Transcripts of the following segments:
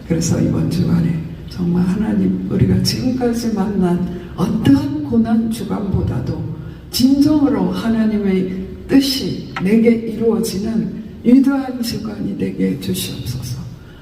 그래서 이번 주간에 정말 하나님, 우리가 지금까지 만난 어떠한 고난 주간보다도 진정으로 하나님의 뜻이 내게 이루어지는 위대한 주간이 되게 주시옵소서.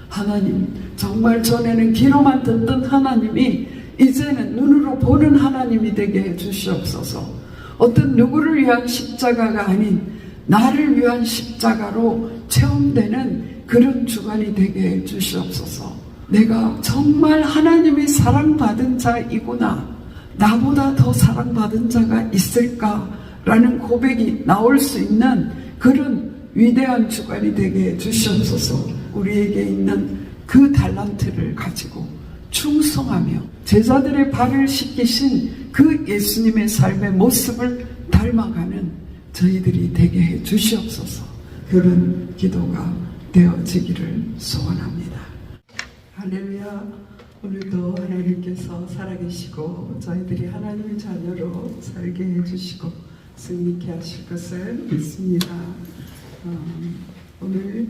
하나님, 정말 전에는 귀로만 듣던 하나님이 이제는 눈으로 보는 하나님이 되게 해주시옵소서. 어떤 누구를 위한 십자가가 아닌 나를 위한 십자가로 체험되는 그런 주간이 되게 해주시옵소서. 내가 정말 하나님이 사랑받은 자이구나, 나보다 더 사랑받은 자가 있을까라는 고백이 나올 수 있는 그런 위대한 주간이 되게 해주시옵소서. 우리에게 있는 그 달란트를 가지고 충성하며 제자들의 발을 씻기신 그 예수님의 삶의 모습을 닮아가는 저희들이 되게 해 주시옵소서. 그런 기도가 되어지기를 소원합니다. 할렐루야. 오늘도 하나님께서 살아계시고 저희들이 하나님의 자녀로 살게 해주시고 승리케 하실 것을 믿습니다. 오늘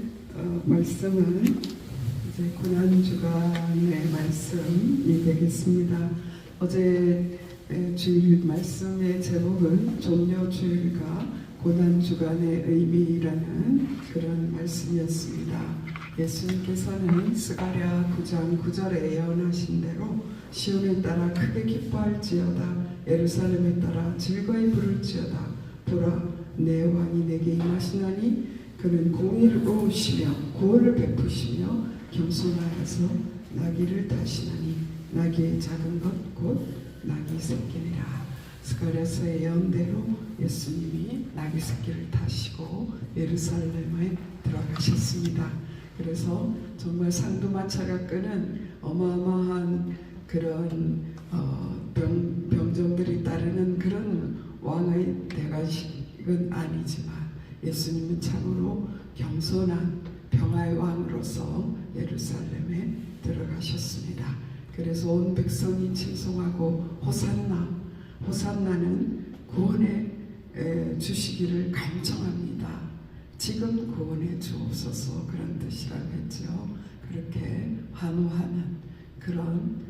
말씀은 이제 고난주간의 말씀이 되겠습니다. 어제 주일 말씀의 제목은 종려주일과 고난주간의 의미라는 그런 말씀이었습니다. 예수님께서는 스가랴 9장 9절에 예언하신 대로 시온에 따라 크게 기뻐할지어다, 예루살렘에 따라 즐거이 부를지어다. 보라, 내 왕이 내게 임하시나니 그는 공의로우시며 구원을 베푸시며 겸손하여서 나귀를 타시나니 나귀의 작은 것 곧 나귀 새끼니라. 스가랴서의 예언대로 예수님이 나귀 새끼를 타시고 예루살렘에 들어가셨습니다. 그래서 정말 상두마차가 끄는 어마어마한 그런 병정들이 따르는 그런 왕의 대관식은 아니지만 예수님은 참으로 겸손한 평화의 왕으로서 예루살렘에 들어가셨습니다. 그래서 온 백성이 칭송하고 호산나, 호산나는 구원해 주시기를 간청합니다. 지금 구원해 주옵소서, 그런 뜻이라고 했죠. 그렇게 환호하는 그런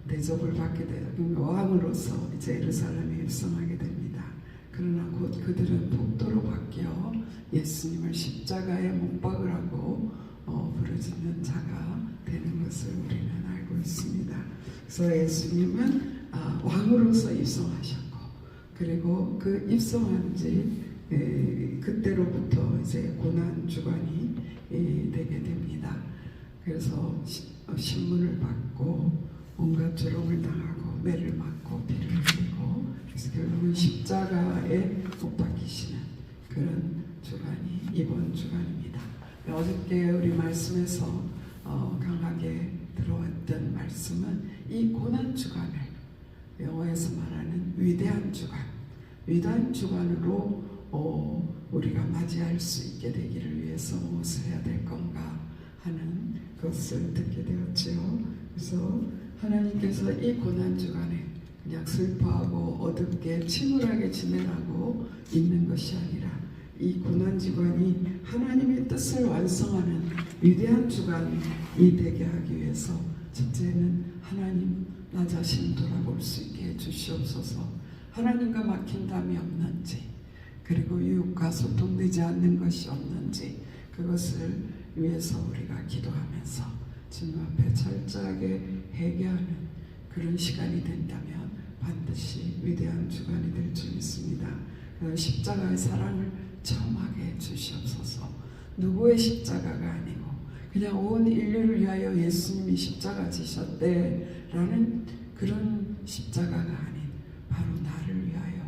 대접을 받게 되는 왕으로서 이제 예루살렘에 입성하게 됩니다. 그러나 곧 그들은 복도로 바뀌어 예수님을 십자가에 못 박으라고 부르짖는 자가 되는 것을 우리는 알고 있습니다. 그래서 예수님은 왕으로서 입성하셨고, 그리고 그 입성한 지 그때로부터 이제 고난 주간이 되게 됩니다. 그래서 신문을 받고 온갖 조롱을 당하고 매를 맞고 피를 흘리고, 그래서 결국은 십자가에 못 박히시는 그런 주간이 이번 주간입니다. 어저께 우리 말씀에서 강하게 들어왔던 말씀은 이 고난 주간을 영어에서 말하는 위대한 주간, 위대한 주간으로 우리가 맞이할 수 있게 되기를 위해서 무엇을 해야 될 건가 하는 것을 듣게 되었지요. 그래서 하나님께서 이 고난주간에 그냥 슬퍼하고 어둡게 침울하게 지내라고 있는 것이 아니라 이 고난주간이 하나님의 뜻을 완성하는 위대한 주간이 되게 하기 위해서 첫째는 하나님, 나 자신을 돌아볼 수 있게 해주시옵소서. 하나님과 막힌 담이 없는지, 그리고 유혹과 소통되지 않는 것이 없는지, 그것을 위해서 우리가 기도하면서 주님 앞에 철저하게 회개하는 그런 시간이 된다면 반드시 위대한 주간이 될 줄 믿습니다. 십자가의 사랑을 체험하게 해주시옵소서. 누구의 십자가가 아니고 그냥 온 인류를 위하여 예수님이 십자가 지셨대라는 그런 십자가가 아닌 바로 나를 위하여,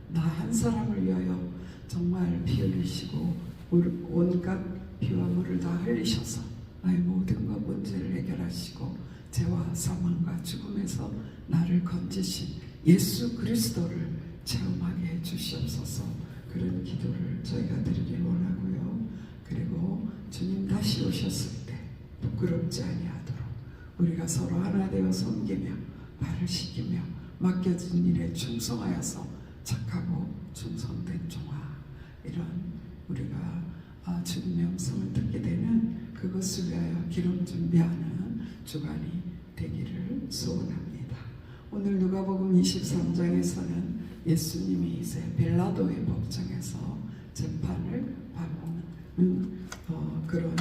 나 한 사람을 위하여 정말 피 흘리시고 온갖 피와 물을 다 흘리셔서 나의 모든 것 문제를 해결하시고 죄와 사망과 죽음에서 나를 건지신 예수 그리스도를 체험하게 해주시옵소서. 그런 기도를 저희가 드리길 원하고요. 그리고 주님 다시 오셨을 때 부끄럽지 아니하도록 우리가 서로 하나 되어 섬기며 발을 씻기며 맡겨진 일에 충성하여서 착하고 충성된 종아, 이런 우리가 주님의 음성을 듣게 되는 그것을 위하여 기름 준비하는 주간이 되기를 소원합니다. 오늘 누가복음 23장에서는 예수님이 이제 빌라도의 법정에서 재판을 받는 그런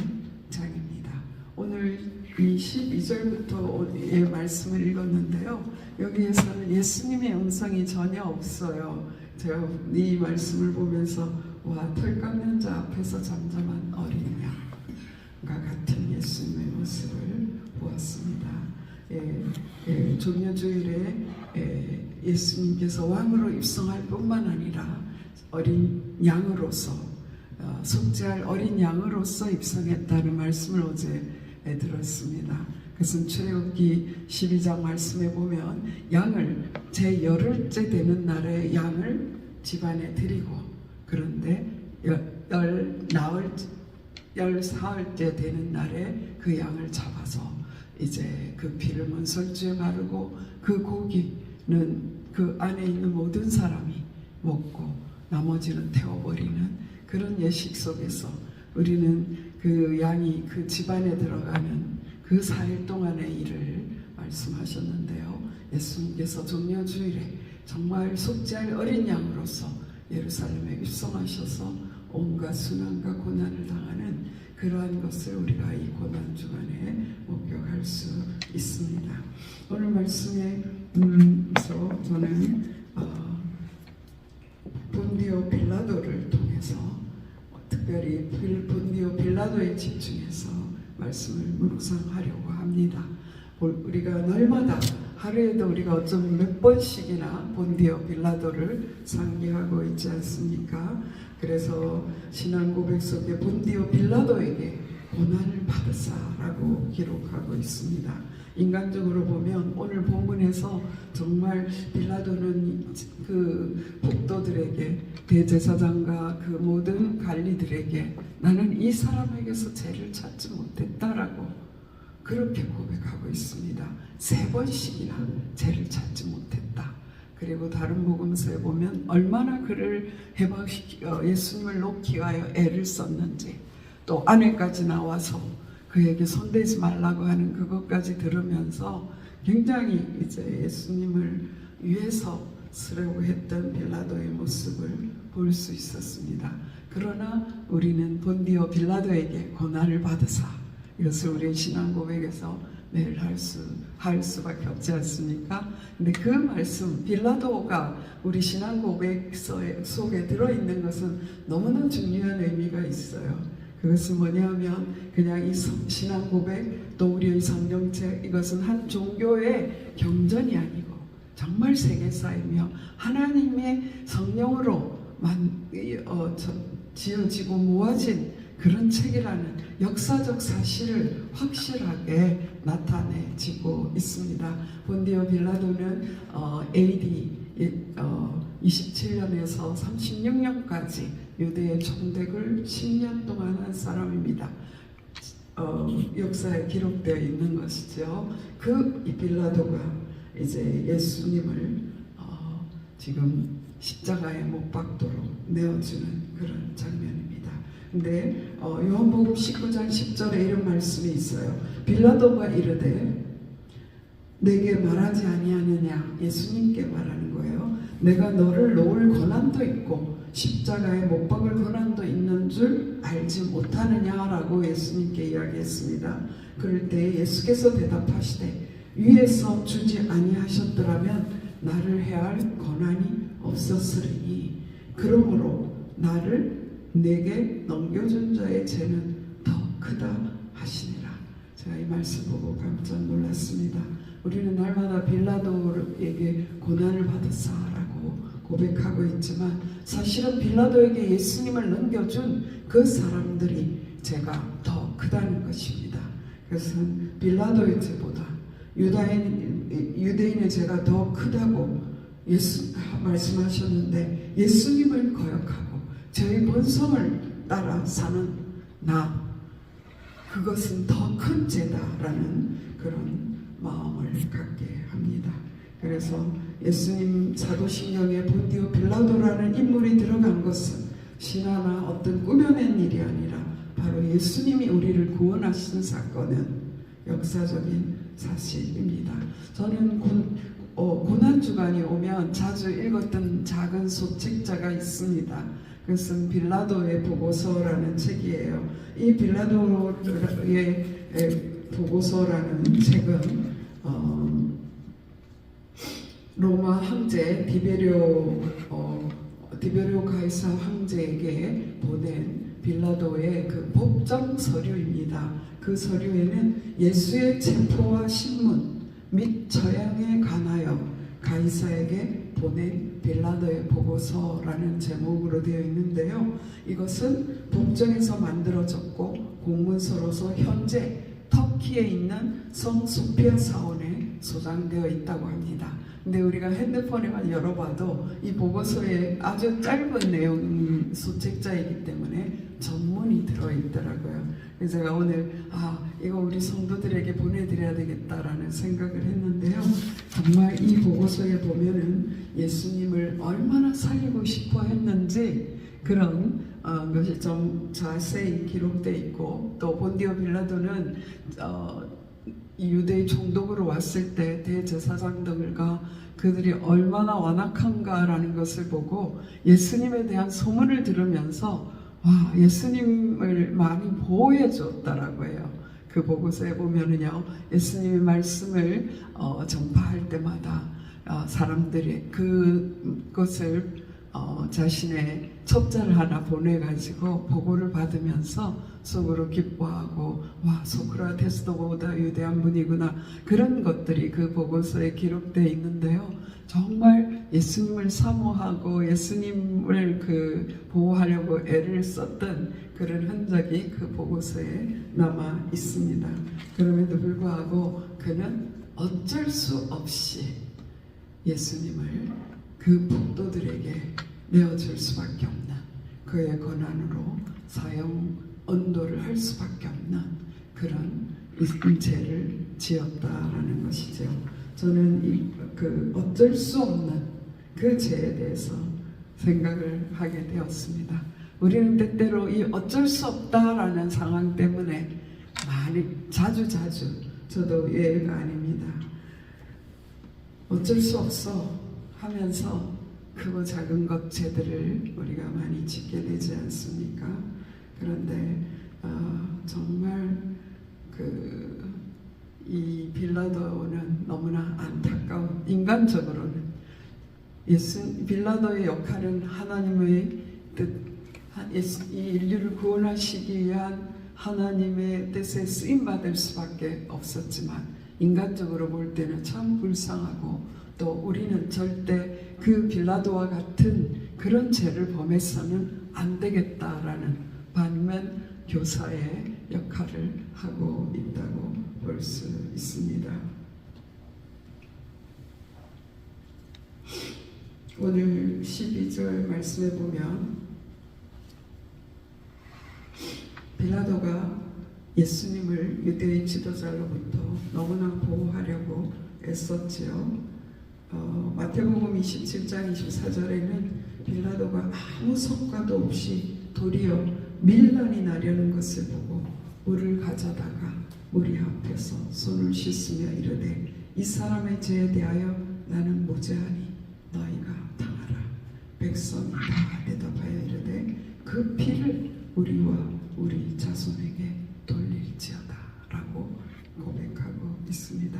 장입니다. 오늘 이 12절부터의 말씀을 읽었는데요. 여기에서는 예수님의 음성이 전혀 없어요. 제가 이 말씀을 보면서 와, 털 깎는 자 앞에서 잠잠한 어린 양과 같은 예수님의 모습을 보았습니다. 종려주일에 예수님께서 왕으로 입성할 뿐만 아니라 어린 양으로서 속죄할 어린 양으로서 입성했다는 말씀을 어제 들었습니다. 그것은 출애굽기 12장 말씀에 보면 양을 제10일째 되는 날에 양을 집안에 드리고, 그런데 14일째 되는 날에 그 양을 잡아서 이제 그 피를 문설주에 바르고 그 고기는 그 안에 있는 모든 사람이 먹고 나머지는 태워버리는 그런 예식 속에서 우리는 그 양이 그 집안에 들어가는 그 4일 동안의 일을 말씀하셨는데요. 예수님께서 종려주일에 정말 속죄할 어린 양으로서 예루살렘에 입성하셔서 온갖 sun환과 고난을 당하는 그러한 것을 우리가 이 고난 주간에 목격할 수 있습니다. 오늘 말씀에서 저는 본디오 빌라도를 통해서 특별히 본디오 빌라도에 집중해서 말씀을 묵상하려고 합니다. 우리가 날마다 하루에도 우리가 어쩌면 몇 번씩이나 본디오 빌라도를 상기하고 있지 않습니까? 그래서 신앙 고백 속에 본디오 빌라도에게 고난을 받으사라고 기록하고 있습니다. 인간적으로 보면 오늘 본문에서 정말 빌라도는 그 복도들에게, 대제사장과 그 모든 관리들에게 나는 이 사람에게서 죄를 찾지 못했다라고 그렇게 고백하고 있습니다. 3번씩이나 죄를 찾지 못했다. 그리고 다른 복음서에 보면 얼마나 그를 예수님을 놓기 위하여 애를 썼는지, 또 아내까지 나와서 그에게 손대지 말라고 하는 그것까지 들으면서 굉장히 이제 예수님을 위해서 쓰려고 했던 빌라도의 모습을 볼 수 있었습니다. 그러나 우리는 본디오 빌라도에게 고난을 받으사, 이것을 우리의 신앙 고백에서 매일 할 수밖에 없지 않습니까? 근데 그 말씀, 빌라도가 우리 신앙 고백 속에 들어있는 것은 너무나 중요한 의미가 있어요. 그것은 뭐냐면 그냥 이 신앙 고백, 또 우리의 성경책, 이것은 한 종교의 경전이 아니고 정말 세계사이며 하나님의 성령으로 지어지고 모아진 그런 책이라는 역사적 사실을 확실하게 나타내지고 있습니다. 본디오 빌라도는 AD 27년에서 36년까지 유대의 총독을 10년 동안 한 사람입니다. 역사에 기록되어 있는 것이죠. 그 빌라도가 이제 예수님을 지금 십자가에 못 박도록 내어주는 그런 장면입니다. 근데 요한복음 19장 10절에 이런 말씀이 있어요. 빌라도가 이르되 내게 말하지 아니하느냐, 예수님께 말하는 거예요. 내가 너를 놓을 권한도 있고 십자가에 못 박을 권한도 있는 줄 알지 못하느냐라고 예수님께 이야기했습니다. 그럴 때 예수께서 대답하시되 위에서 주지 아니하셨더라면 나를 해할 권한이 없었으리니 그러므로 나를 내게 넘겨준 자의 죄는 더 크다 하시니라. 제가 이 말씀 보고 깜짝 놀랐습니다. 우리는 날마다 빌라도에게 고난을 받았사라고 고백하고 있지만 사실은 빌라도에게 예수님을 넘겨준 그 사람들이 죄가 더 크다는 것입니다. 그래서 빌라도의 죄보다 유대인의 죄가 더 크다고 말씀하셨는데, 예수님을 거역하고 저희 본성을 따라 사는 나, 그것은 더 큰 죄다라는 그런 마음을 갖게 합니다. 그래서 예수님 사도신경에 본디오 빌라도라는 인물이 들어간 것은 신화나 어떤 꾸며낸 일이 아니라 바로 예수님이 우리를 구원하신 사건은 역사적인 사실입니다. 저는 고난주간이 오면 자주 읽었던 작은 소책자가 있습니다. 그것은 빌라도의 보고서라는 책이에요. 이 빌라도의 보고서라는 책은 로마 황제 디베리오 가이사 황제에게 보낸 빌라도의 그 법정 서류입니다. 그 서류에는 예수의 체포와 신문 및 처형에 관하여 가이사에게 보낸 빌라도의 보고서라는 제목으로 되어 있는데요. 이것은 법정에서 만들어졌고 공문서로서 현재 터키에 있는 성 소피아 사원에 소장되어 있다고 합니다. 근데 우리가 핸드폰에만 열어봐도 이 보고서에 아주 짧은 내용 소책자이기 때문에 전문이 들어있더라고요. 그래서 제가 오늘 이거 우리 성도들에게 보내드려야 되겠다라는 생각을 했는데요. 정말 이 보고서에 보면은 예수님을 얼마나 살리고 싶어 했는지 그런 것이 좀 자세히 기록되어 있고, 또 본디오 빌라도는 이 유대의 총독으로 왔을 때 대제사장들과 그들이 얼마나 완악한가라는 것을 보고 예수님에 대한 소문을 들으면서 예수님을 많이 보호해 줬다라고 해요. 그 보고서에 보면은요, 예수님의 말씀을 전파할 때마다 사람들이 그것을 자신의 첩자를 하나 보내가지고 보고를 받으면서 속으로 기뻐하고 소크라테스도 보다 위대한 분이구나, 그런 것들이 그 보고서에 기록되어 있는데요. 정말 예수님을 사모하고 예수님을 보호하려고 애를 썼던 그런 흔적이 그 보고서에 남아 있습니다. 그럼에도 불구하고 그는 어쩔 수 없이 예수님을 그 폭도들에게 내어줄 수밖에 없는, 그의 권한으로 사형 언도를 할 수밖에 없는 그런 죄를 지었다라는 것이죠. 저는 어쩔 수 없는 그 죄에 대해서 생각을 하게 되었습니다. 우리는 때때로 이 어쩔 수 없다라는 상황 때문에 자주 저도 예외가 아닙니다. 어쩔 수 없어 하면서 크고 작은 것 죄들을 우리가 많이 짓게 되지 않습니까? 그런데 정말 이 빌라도는 너무나 안타까운, 인간적으로는 빌라도의 역할은 하나님의 이 인류를 구원하시기 위한 하나님의 뜻에 쓰임받을 수밖에 없었지만, 인간적으로 볼 때는 참 불쌍하고, 또 우리는 절대 그 빌라도와 같은 그런 죄를 범해서는 안 되겠다라는 반면 교사의 역할을 하고 있다고 볼 수 있습니다. 오늘 12절 말씀에 보면 빌라도가 예수님을 유대의 지도자로부터 너무나 보호하려고 애썼지요. 마태복음 27장 24절에는 빌라도가 아무 성과도 없이 도리어 밀란이 나려는 것을 보고 물을 가져다가 무리 앞에서 손을 씻으며 이르되 이 사람의 죄에 대하여 나는 무죄하니 너희가 당하라. 백성이 다 대답하여 이르되 그 피를 우리와 우리 자손에게 돌릴지어다 라고 고백하고 있습니다.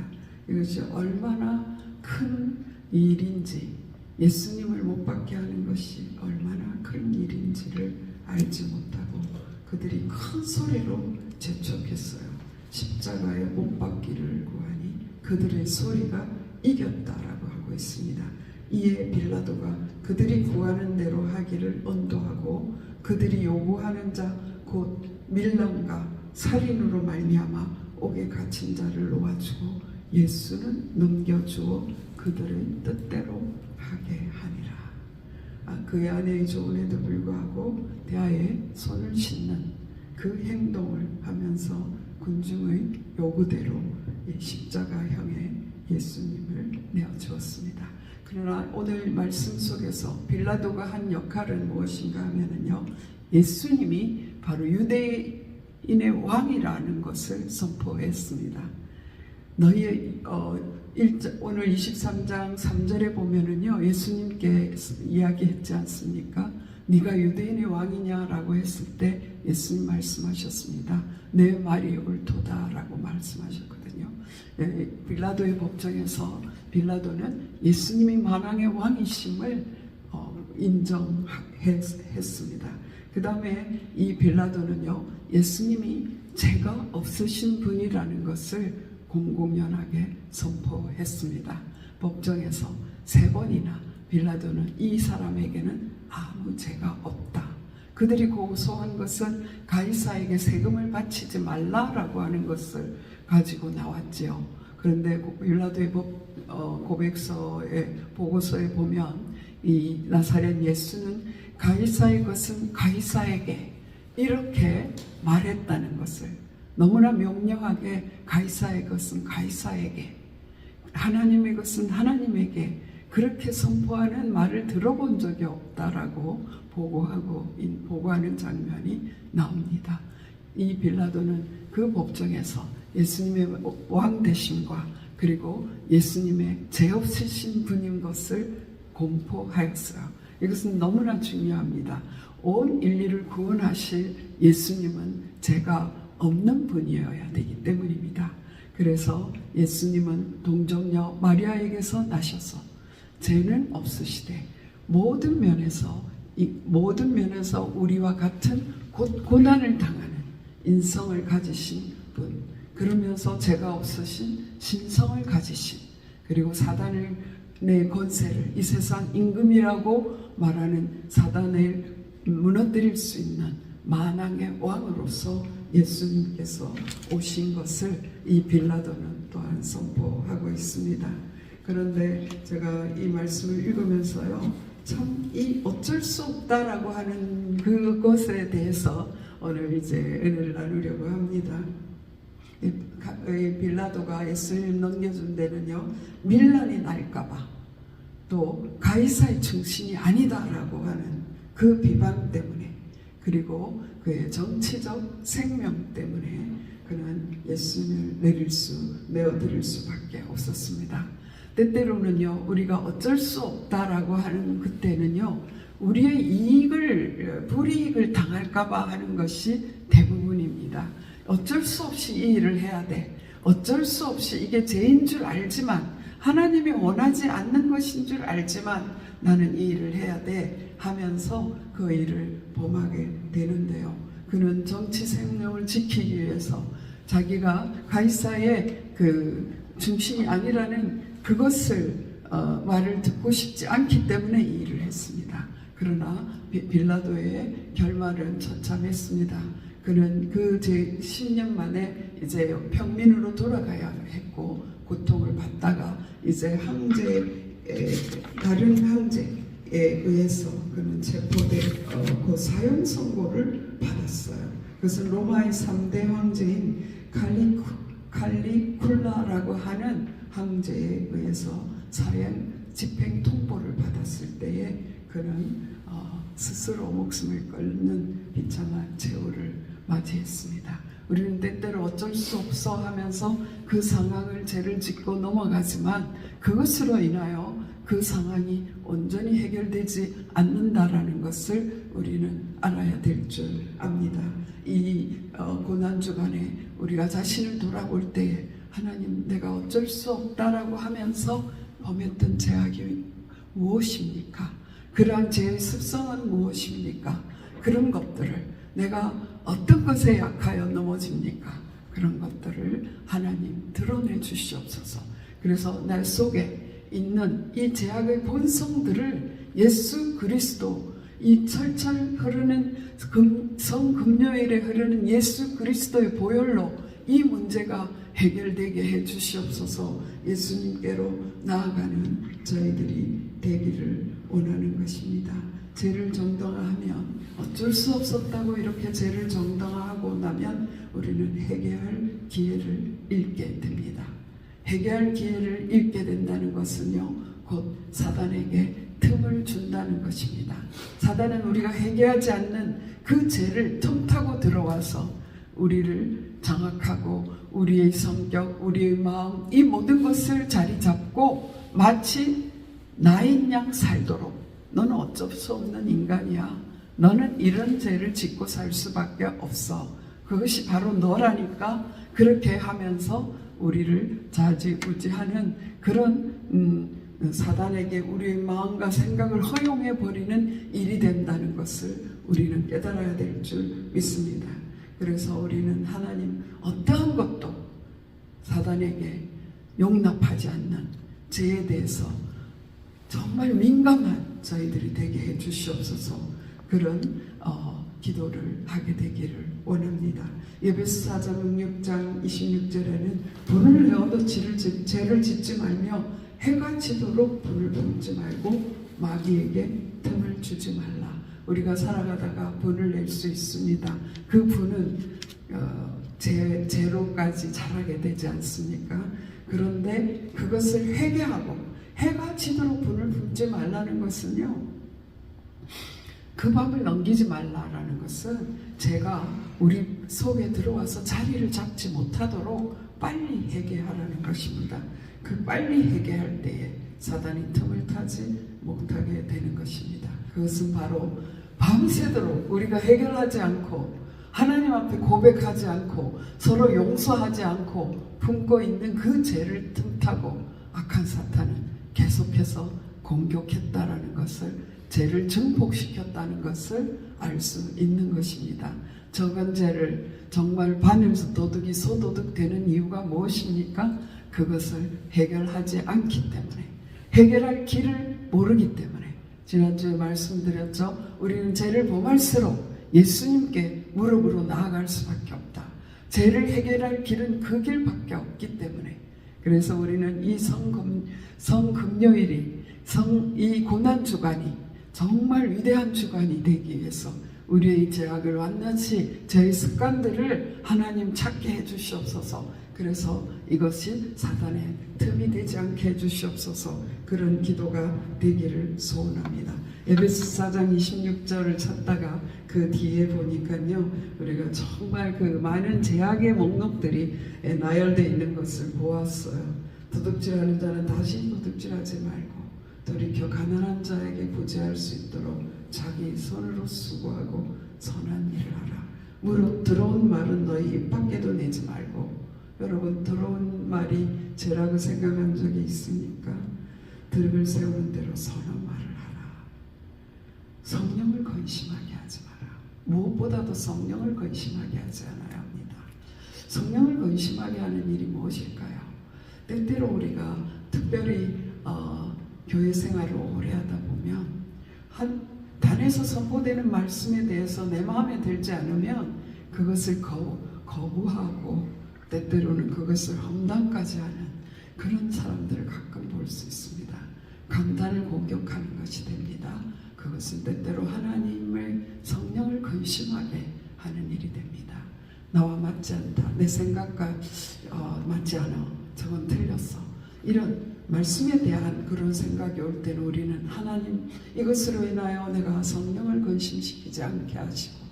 이것이 얼마나 큰 일인지, 예수님을 못 받게 하는 것이 얼마나 큰 일인지를 알지 못하고 그들이 큰 소리로 재촉했어요. 십자가에 못 박기를 구하니 그들의 소리가 이겼다라고 하고 있습니다. 이에 빌라도가 그들이 구하는 대로 하기를 언도하고 그들이 요구하는 자 곧 밀란과 살인으로 말미암아 옥에 갇힌 자를 놓아주고 예수는 넘겨주어 그들의 뜻대로 하게 하니라. 그의 아내의 조언에도 불구하고 대하에 손을 씻는 그 행동을 하면서 군중의 요구대로 십자가형에 예수님을 내어주었습니다. 그러나 오늘 말씀 속에서 빌라도가 한 역할은 무엇인가 하면요, 예수님이 바로 유대의 인의 왕이라는 것을 선포했습니다. 너희 오늘 23장 3절에 보면은요, 예수님께 이야기했지 않습니까? 네가 유대인의 왕이냐라고 했을 때 예수님 말씀하셨습니다. 내 말이 옳도다라고 말씀하셨거든요. 빌라도의 법정에서 빌라도는 예수님이 만왕의 왕이심을 인정했습니다. 그 다음에 이 빌라도는요, 예수님이 죄가 없으신 분이라는 것을 공공연하게 선포했습니다. 법정에서 3번이나 빌라도는 이 사람에게는 아무 죄가 없다. 그들이 고소한 것은 가이사에게 세금을 바치지 말라라고 하는 것을 가지고 나왔지요. 그런데 빌라도의 고백서의 보고서에 보면 이 나사렛 예수는 가이사의 것은 가이사에게 이렇게 말했다는 것을, 너무나 명령하게 가이사의 것은 가이사에게, 하나님의 것은 하나님에게 그렇게 선포하는 말을 들어본 적이 없다라고 보고하는 장면이 나옵니다. 이 빌라도는 그 법정에서 예수님의 왕 되심과 그리고 예수님의 죄 없으신 분인 것을 공포하였어요. 이것은 너무나 중요합니다. 온 인류를 구원하실 예수님은 죄가 없는 분이어야 되기 때문입니다. 그래서 예수님은 동정녀 마리아에게서 나셔서 죄는 없으시되 모든 면에서 우리와 같은 고난을 당하는 인성을 가지신 분, 그러면서 죄가 없으신 신성을 가지신, 그리고 사단의 권세를, 이 세상 임금이라고 말하는 사단을 무너뜨릴 수 있는 만왕의 왕으로서 예수님께서 오신 것을 이 빌라도는 또한 선포하고 있습니다. 그런데 제가 이 말씀을 읽으면서요, 참 이 어쩔 수 없다라고 하는 그것에 대해서 오늘 이제 은혜를 나누려고 합니다. 빌라도가 예수님을 넘겨준 데는요, 밀란이 날까봐, 또 가이사의 충신이 아니다라고 하는 그 비방 때문에, 그리고 그의 정치적 생명 때문에 그는 예수님을 내어드릴 수밖에 없었습니다. 때때로는요, 우리가 어쩔 수 없다라고 하는 그때는요, 우리의 불이익을 당할까봐 하는 것이 대부분입니다. 어쩔 수 없이 이 일을 해야 돼. 어쩔 수 없이 이게 죄인 줄 알지만, 하나님이 원하지 않는 것인 줄 알지만 나는 이 일을 해야 돼 하면서 그 일을 범하게 되는데요. 그는 정치 생명을 지키기 위해서 자기가 가이사의 그 중심이 아니라는 그것을 말을 듣고 싶지 않기 때문에 이 일을 했습니다. 그러나 빌라도의 결말은 처참했습니다. 그는 그 10년 만에 이제 평민으로 돌아가야 했고, 고통을 받다가 이제 다른 황제에 의해서 그는 체포돼 그 사형 선고를 받았어요. 그래서 로마의 3대 황제인 칼리굴라라고 하는 황제에 의해서 사형 집행 통보를 받았을 때에 그는 스스로 목숨을 끊는 비참한 최후를 맞이했습니다. 우리는 때때로 어쩔 수 없어 하면서 그 상황을 죄를 짓고 넘어가지만 그것으로 인하여 그 상황이 온전히 해결되지 않는다라는 것을 우리는 알아야 될 줄 압니다. 이 고난주간에 우리가 자신을 돌아볼 때에 하나님, 내가 어쩔 수 없다라고 하면서 범했던 죄악이 무엇입니까? 그러한 죄의 습성은 무엇입니까? 그런 것들을, 내가 어떤 것에 약하여 넘어집니까? 그런 것들을 하나님 드러내 주시옵소서. 그래서 날 속에 있는 이 죄악의 본성들을 예수 그리스도, 이 철철 흐르는 성금요일에 흐르는 예수 그리스도의 보혈로 이 문제가 해결되게 해 주시옵소서. 예수님께로 나아가는 저희들이 되기를 원하는 것입니다. 죄를 정당화하면, 어쩔 수 없었다고 이렇게 죄를 정당화하고 나면 우리는 회개할 기회를 잃게 됩니다. 회개할 기회를 잃게 된다는 것은요, 곧 사단에게 틈을 준다는 것입니다. 사단은 우리가 회개하지 않는 그 죄를 틈타고 들어와서 우리를 장악하고 우리의 성격, 우리의 마음, 이 모든 것을 자리 잡고 마치 나인 양 살도록, 너는 어쩔 수 없는 인간이야, 너는 이런 죄를 짓고 살 수밖에 없어, 그것이 바로 너라니까, 그렇게 하면서 우리를 좌지우지하는 그런 사단에게 우리의 마음과 생각을 허용해 버리는 일이 된다는 것을 우리는 깨달아야 될 줄 믿습니다. 그래서 우리는 하나님 어떠한 것도 사단에게 용납하지 않는 죄에 대해서 정말 민감한 저희들이 되게 해 주시옵소서. 그런 기도를 하게 되기를 원합니다. 에베소 4장 6장 26절에는 분을 내어도 죄를 짓지 말며 해가 지도록 분을 품지 말고 마귀에게 틈을 주지 말라. 우리가 살아가다가 분을 낼 수 있습니다. 그 분은 죄로까지 자라게 되지 않습니까? 그런데 그것을 회개하고 해가 지도록 분을 품지 말라는 것은요, 그 밤을 넘기지 말라라는 것은 죄가 우리 속에 들어와서 자리를 잡지 못하도록 빨리 회개하라는 것입니다. 그 빨리 회개할 때에 사단이 틈을 타지 못하게 되는 것입니다. 그것은 바로 밤새도록 우리가 해결하지 않고 하나님 앞에 고백하지 않고 서로 용서하지 않고 품고 있는 그 죄를 틈타고 악한 사탄은 계속해서 공격했다라는 것을, 죄를 증폭시켰다는 것을 알 수 있는 것입니다. 적은 죄를 정말 밤에서 도둑이 소도둑 되는 이유가 무엇입니까? 그것을 해결하지 않기 때문에, 해결할 길을 모르기 때문에. 지난주에 말씀드렸죠. 우리는 죄를 범할수록 예수님께 무릎으로 나아갈 수밖에 없다. 죄를 해결할 길은 그 길밖에 없기 때문에. 그래서 우리는 이 성금요일이, 이 고난주간이 정말 위대한 주간이 되기 위해서 우리의 죄악을 완전히, 저의 습관들을 하나님 찾게 해주시옵소서. 그래서 이것이 사단의 틈이 되지 않게 해주시옵소서. 그런 기도가 되기를 소원합니다. 에베소 4장 26절을 찾다가 그 뒤에 보니까요, 우리가 정말 그 많은 제약의 목록들이 나열되어 있는 것을 보았어요. 도둑질하는 자는 다시 도둑질하지 말고 돌이켜 가난한 자에게 구제할 수 있도록 자기 손으로 수고하고 선한 일을 하라. 무릇 들어온 말은 너희 입 밖에도 내지 말고. 여러분, 들어온 말이 죄라고 생각한 적이 있습니까? 득을 세우는 대로 선한 말을 하라. 성령을 근심하게 하지 마라. 무엇보다도 성령을 근심하게 하지 않아야 합니다. 성령을 근심하게 하는 일이 무엇일까요? 때때로 우리가 특별히 교회 생활을 오래 하다 보면 한 단에서 선포되는 말씀에 대해서 내 마음에 들지 않으면 그것을 거부하고 때때로는 그것을 험담까지 하는 그런 사람들을 가끔 볼 수 있습니다. 강단을 공격하는 것이 됩니다. 그것은 때때로 하나님의 성령을 근심하게 하는 일이 됩니다. 나와 맞지 않다, 내 생각과 맞지 않아, 저건 틀렸어, 이런 말씀에 대한 그런 생각이 올 때는 우리는 하나님, 이것으로 인하여 내가 성령을 근심시키지 않게 하시고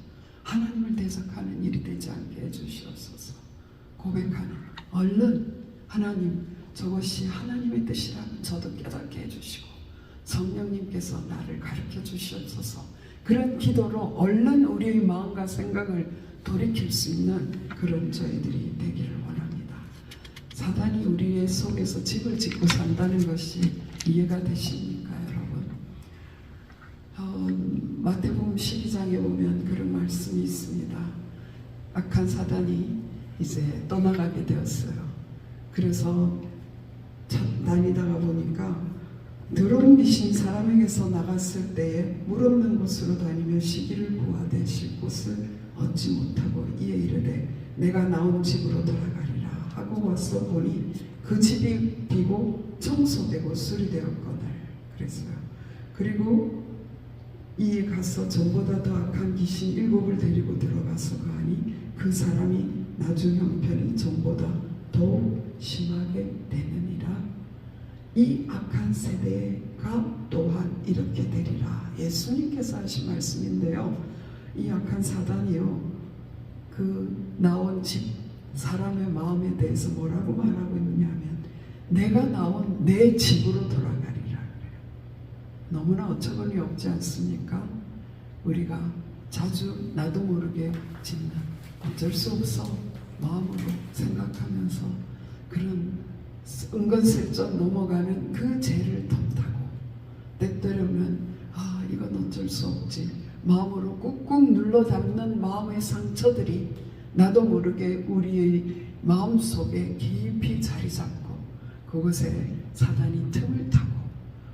하나님을 대적하는 일이 되지 않게 해주시옵소서. 고백하는, 얼른 하나님, 저것이 하나님의 뜻이라면 저도 깨닫게 해주시고 성령님께서 나를 가르쳐 주시옵소서. 그런 기도로 얼른 우리의 마음과 생각을 돌이킬 수 있는 그런 저희들이 되기를 원합니다. 사단이 우리의 속에서 집을 짓고 산다는 것이 이해가 되십니까, 여러분? 마태복음 12장에 보면 그런 말씀이 있습니다. 악한 사단이 이제 떠나가게 되었어요. 그래서 다니다가 보니까 더러운 귀신이 사람에게서 나갔을 때에 물 없는 곳으로 다니며 시기를 구하되 쉴 곳을 얻지 못하고 이에 이르되 내가 나온 집으로 돌아가리라 하고 와서 보니 그 집이 비고 청소되고 수리되었거늘 그랬어요. 그리고 이에 가서 전보다 더 악한 귀신 7을 데리고 들어가서 가니 그 사람이 나중 형편이 전보다 더 심하게 되느니라. 이 악한 세대가 또한 이렇게 되리라. 예수님께서 하신 말씀인데요, 이 악한 사단이요, 그 나온 집 사람의 마음에 대해서 뭐라고 말하고 있느냐면 내가 나온 내 집으로 돌아가리라 그래요. 너무나 어처구니 없지 않습니까? 우리가 자주 나도 모르게 짓는 어쩔 수 없어 마음으로 생각하면서 그런 은근슬쩍 넘어가는 그 죄를 탓하고 때때로는 이건 어쩔 수 없지 마음으로 꾹꾹 눌러 담는 마음의 상처들이 나도 모르게 우리의 마음속에 깊이 자리 잡고 그곳에 사단이 틈을 타고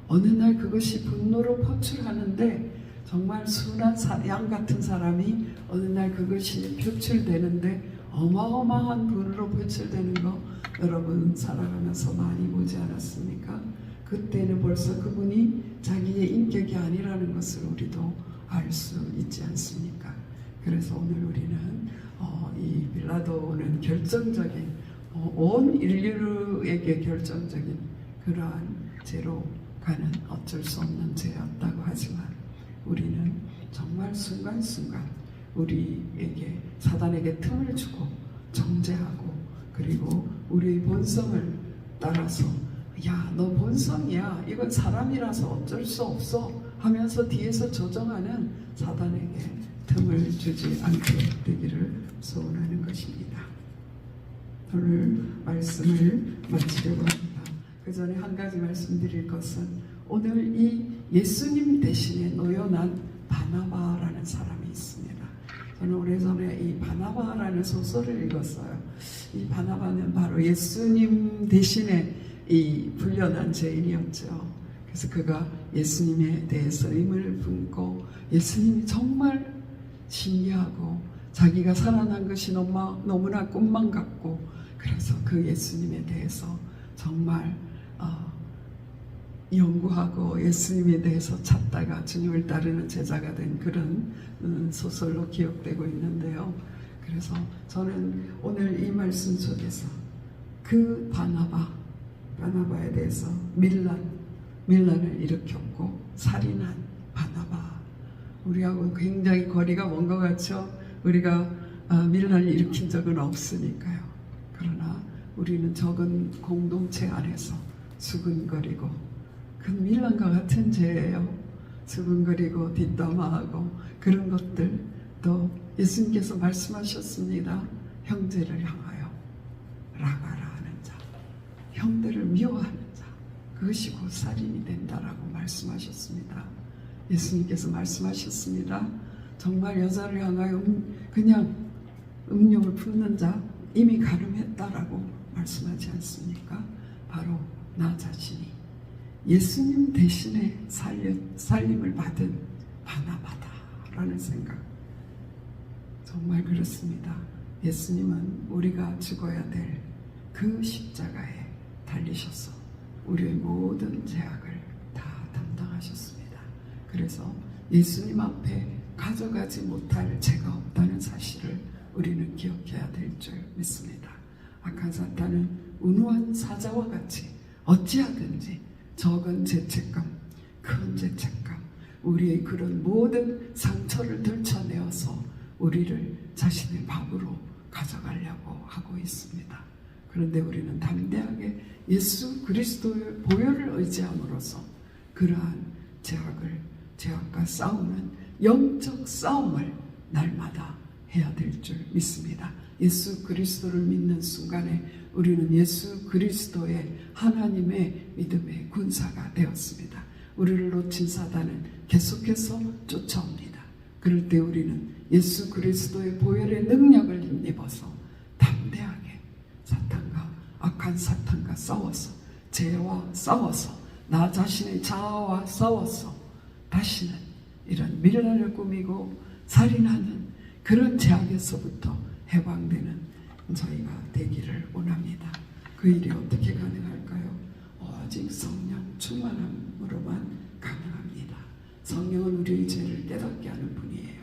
어느 날 그것이 분노로 포출하는데 정말 순한 양 같은 사람이 어느 날 그것이 표출되는데 어마어마한 분으로 표출되는 거 여러분 살아가면서 많이 보지 않았습니까? 그때는 벌써 그분이 자기의 인격이 아니라는 것을 우리도 알 수 있지 않습니까? 그래서 오늘 우리는 이 빌라도는 결정적인 온 인류에게 결정적인 그러한 죄로 가는 어쩔 수 없는 죄였다고 하지만 우리는 정말 순간순간 우리에게 사단에게 틈을 주고 정죄하고 그리고 우리의 본성을 따라서 야, 너 본성이야. 이건 사람이라서 어쩔 수 없어 하면서 뒤에서 조정하는 사단에게 틈을 주지 않게 되기를 소원하는 것입니다. 오늘 말씀을 마치려고 합니다. 그 전에 한 가지 말씀드릴 것은 오늘 이 예수님 대신에 노연한 바나바라는 사람이 있습니다. 저는 오래전에 이 바나바라는 소설을 읽었어요. 이 바나바는 바로 예수님 대신에 이 불려난 죄인이었죠. 그래서 그가 예수님에 대해서 의문을 품고 예수님이 정말 신기하고 자기가 살아난 것이 너무나 꿈만 같고 그래서 그 예수님에 대해서 정말 연구하고 예수님에 대해서 찾다가 주님을 따르는 제자가 된 그런 소설로 기억되고 있는데요. 그래서 저는 오늘 이 말씀 속에서 그 바나바에 대해서 밀란을 일으켰고 살인한 바나바 우리하고 굉장히 거리가 먼 것 같죠. 우리가 밀란을 일으킨 적은 없으니까요. 그러나 우리는 적은 공동체 안에서 수근거리고 그 밀란과 같은 죄예요. 수근거리고 뒷담화하고 그런 것들 또 예수님께서 말씀하셨습니다. 형제를 향하여 라가라 하는 자 형들을 미워하는 자 그것이 곧 살인이 된다라고 말씀하셨습니다. 예수님께서 말씀하셨습니다. 정말 여자를 향하여 그냥 음욕을 품는 자 이미 가늠했다라고 말씀하지 않습니까? 바로 나 자신이 예수님 대신에 살림을 받은 바나바다라는 생각 정말 그렇습니다. 예수님은 우리가 죽어야 될 그 십자가에 달리셔서 우리의 모든 죄악을 다 담당하셨습니다. 그래서 예수님 앞에 가져가지 못할 죄가 없다는 사실을 우리는 기억해야 될 줄 믿습니다. 악한 사탄은 운후한 사자와 같이 어찌하든지 적은 죄책감, 큰 죄책감, 우리의 그런 모든 상처를 들춰내어서 우리를 자신의 밥으로 가져가려고 하고 있습니다. 그런데 우리는 담대하게 예수 그리스도의 보혈을 의지함으로써 그러한 죄악과 싸우는 영적 싸움을 날마다 해야 될 줄 믿습니다. 예수 그리스도를 믿는 순간에 우리는 예수 그리스도의 하나님의 믿음의 군사가 되었습니다. 우리를 놓친 사단은 계속해서 쫓아옵니다. 그럴 때 우리는 예수 그리스도의 보혈의 능력을 힘입어서 담대하게 악한 사탄과 싸워서 죄와 싸워서 나 자신의 자아와 싸워서 다시는 이런 밀란을 꾸미고 살인하는 그런 죄악에서부터 해방되는 저희가 되기를 원합니다. 그 일이 어떻게 가능할까요? 오직 성령 충만함으로만 가능합니다. 성령은 우리의 죄를 깨닫게 하는 분이에요.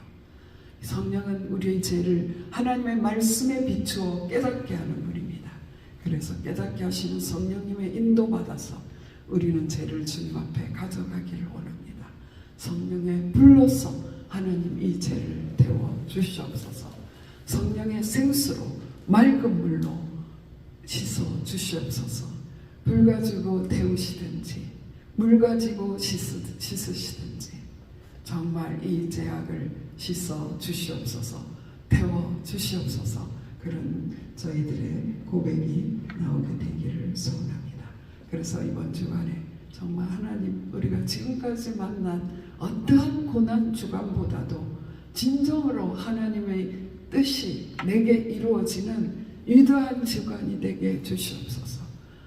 성령은 우리의 죄를 하나님의 말씀에 비추어 깨닫게 하는 분입니다. 그래서 깨닫게 하시는 성령님의 인도받아서 우리는 죄를 주님 앞에 가져가기를 원합니다. 성령의 불로서 하나님 이 죄를 태워 주시옵소서. 성령의 생수로 맑은 물로 씻어 주시옵소서. 불 가지고 데우시든지 물 가지고 씻으시든지 정말 이 죄악을 씻어 주시옵소서. 태워 주시옵소서. 그런 저희들의 고백이 나오게 되기를 소원합니다. 그래서 이번 주간에 정말 하나님, 우리가 지금까지 만난 어떠한 고난 주간보다도 진정으로 하나님의 뜻이 내게 이루어지는 위대한 주간이 되게 주시옵소서.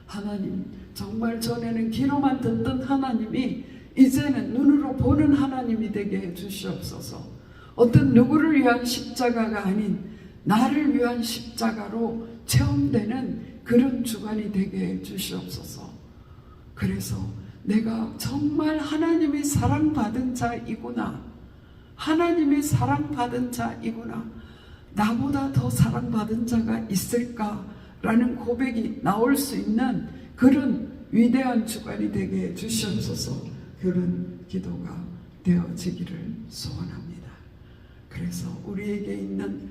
하나님, 정말 전에는 귀로만 듣던 하나님이 이제는 눈으로 보는 하나님이 되게 해 주시옵소서. 어떤 누구를 위한 십자가가 아닌 나를 위한 십자가로 체험되는 그런 주간이 되게 해 주시옵소서. 그래서 내가 정말 하나님의 사랑받은 자이구나, 하나님의 사랑받은 자이구나, 나보다 더 사랑받은 자가 있을까라는 고백이 나올 수 있는 그런 위대한 주간이 되게 해 주시옵소서. 그런 기도가 되어지기를 소원합니다. 그래서 우리에게 있는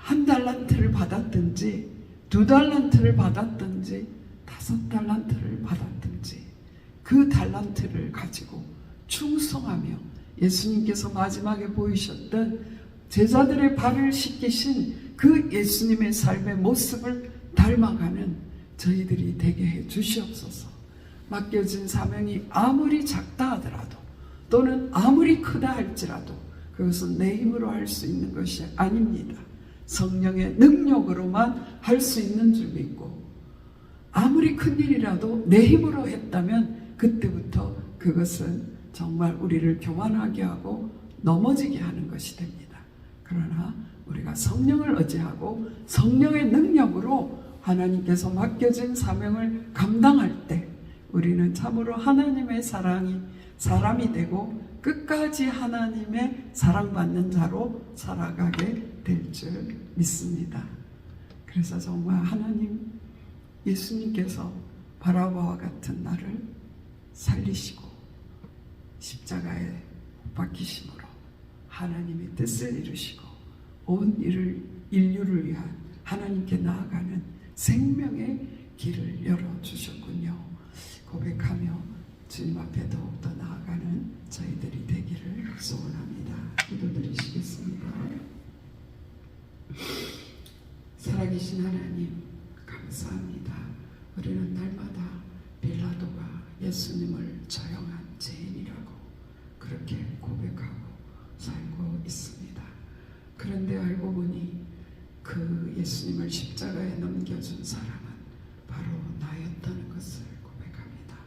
1달란트를 받았든지 2달란트를 받았든지 5달란트를 받았든지 그 달란트를 가지고 충성하며 예수님께서 마지막에 보이셨던 제자들의 발을 씻기신 그 예수님의 삶의 모습을 닮아가는 저희들이 되게 해 주시옵소서. 맡겨진 사명이 아무리 작다 하더라도 또는 아무리 크다 할지라도 그것은 내 힘으로 할 수 있는 것이 아닙니다. 성령의 능력으로만 할 수 있는 줄 믿고, 아무리 큰 일이라도 내 힘으로 했다면 그때부터 그것은 정말 우리를 교만하게 하고 넘어지게 하는 것이 됩니다. 그러나 우리가 성령을 의지하고 성령의 능력으로 하나님께서 맡겨진 사명을 감당할 때 우리는 참으로 하나님의 사람이 되고 끝까지 하나님의 사랑받는 자로 살아가게 될 줄 믿습니다. 그래서 정말 하나님, 예수님께서 바라바와 같은 나를 살리시고 십자가에 못 박히심으로 하나님의 뜻을 이루시고 온 인류를 위한 하나님께 나아가는 생명의 길을 열어주셨군요. 고백하며 주님 앞에 더욱더 나아가는 저희들이 되기를 소원합니다. 기도드리시겠습니다. 살아계신 하나님, 감사합니다. 우리는 날마다 빌라도가 예수님을 저형한 죄인이라고 그렇게 고백하고 살고 있습니다. 그런데 알고 보니 그 예수님을 십자가에 넘겨준 사람은 바로 나였다는 것을 고백합니다.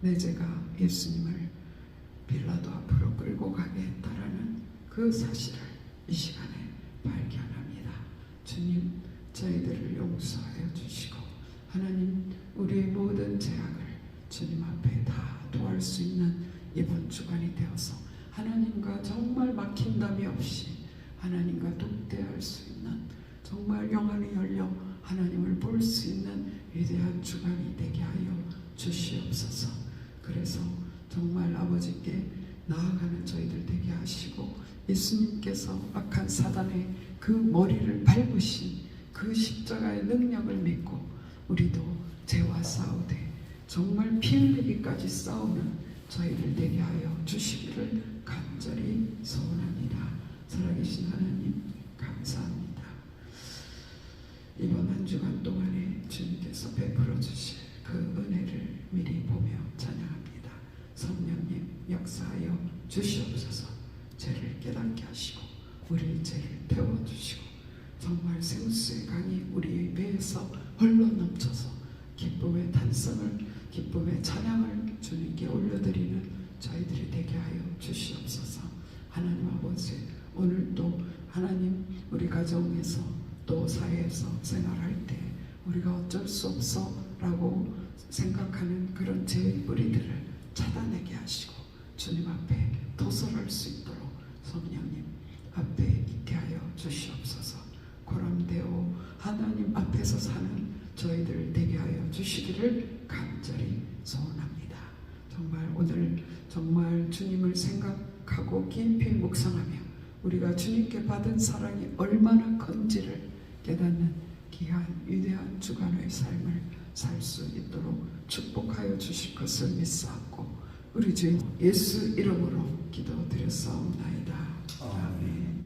내 죄가 예수님을 빌라도 앞으로 끌고 가게 했다라는 그 사실을 이 시간에 발견합니다. 주님, 저희들을 용서하여 주시고 하나님, 우리의 모든 죄악을 주님 앞에 다 도할 수 있는 이번 주간이 되어서 하나님과 정말 막힌담이 없이 하나님과 독대할 수 있는, 정말 영안이 열려 하나님을 볼 수 있는 위대한 주간이 되게 하여 주시옵소서. 그래서 정말 아버지께 나아가는 저희들 되게 하시고 예수님께서 악한 사단의 그 머리를 밟으신 그 십자가의 능력을 믿고 우리도 죄와 싸우되 정말 피 흘리기까지 싸우는 저희들 되게 하여 주시기를 간절히 소원합니다. 살아계신 하나님, 감사합니다. 이번 한 주간 동안에 주님께서 베풀어 주실 그 은혜를 미리 보며 찬양합니다. 성령님, 역사하여 주시옵소서. 죄를 깨닫게 하시고 우리의 죄를 태워주시고 정말 생수의 강이 우리의 배에서 흘러 넘쳐서 기쁨의 탄성을, 기쁨의 찬양을 주님께 올려드리는 저희들이 되게 하여 주시옵소서. 하나님 아버지, 오늘도 하나님, 우리 가정에서 또 사회에서 생활할 때 우리가 어쩔 수 없어 라고 생각하는 그런 죄의 뿌리들을 차단하게 하시고 주님 앞에 도설할 수 있도록 성령님 앞에 있게 하여 주시옵소서. 고람되어 하나님 앞에서 사는 저희들 되게 하여 주시기를 간절히 소원합니다. 정말 오늘 정말 주님을 생각하고 깊이 묵상하며 우리가 주님께 받은 사랑이 얼마나 큰지를 깨닫는 귀한 위대한 주간의 삶을 살 수 있도록 축복하여 주실 것을 믿사옵고 우리 주님 예수 이름으로 기도드렸사옵나이다.